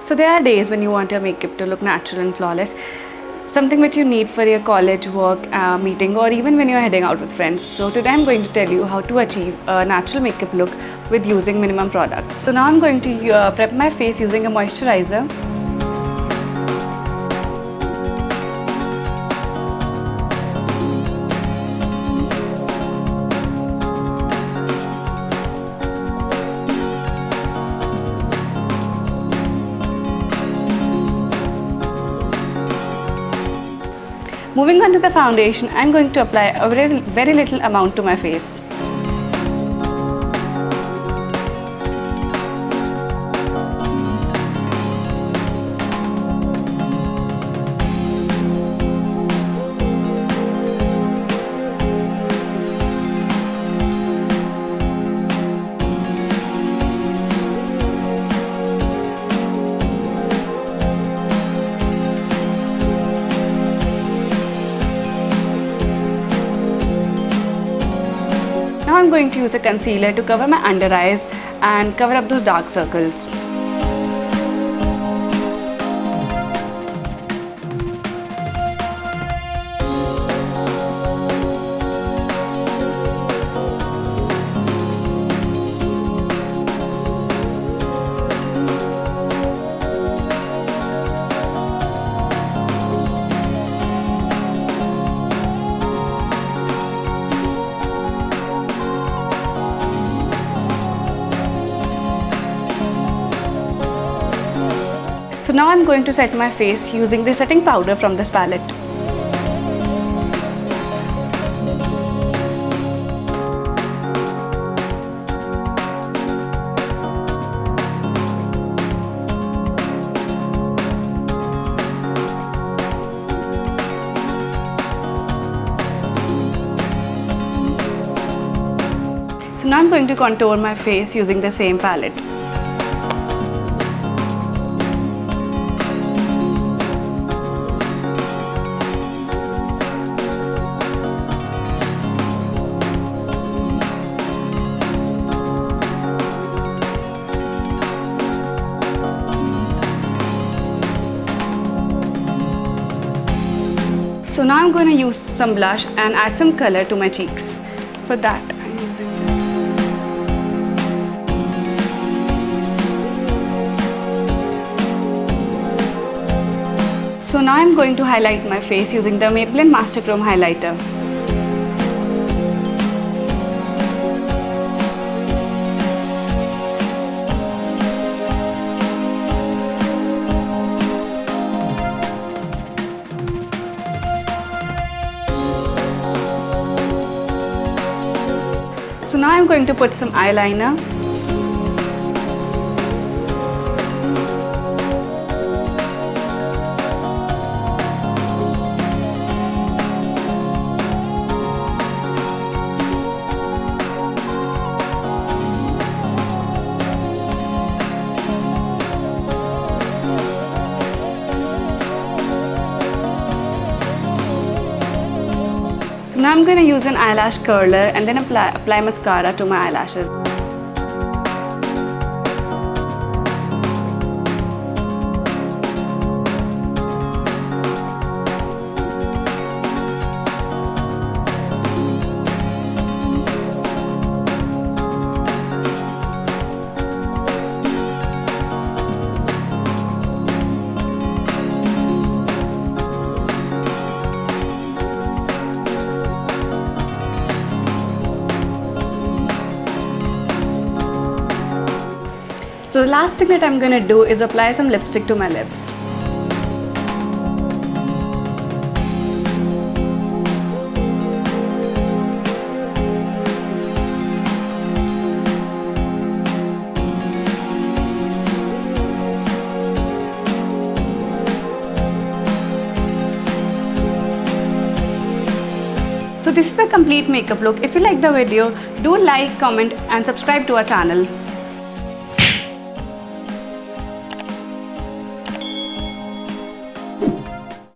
So there are days when you want your makeup to look natural and flawless, something which you need for your college work, meeting, or even when you're heading out with friends. So today I'm going to tell you how to achieve a natural makeup look with using minimum products. So now I'm going to prep my face using a moisturizer. Moving on to the foundation, I'm going to apply a very little amount to my face. Now I'm going to use a concealer to cover my under eyes and cover up those dark circles. So now I'm going to set my face using the setting powder from this palette. So now I'm going to contour my face using the same palette. So now I'm going to use some blush and add some color to my cheeks. For that, I'm using this. So now I'm going to highlight my face using the Maybelline Master Chrome highlighter. So now I'm going to put some eyeliner. So now I'm going to use an eyelash curler and then apply mascara to my eyelashes. So the last thing that I'm going to do is apply some lipstick to my lips. So this is the complete makeup look. If you like the video, do like, comment and subscribe to our channel.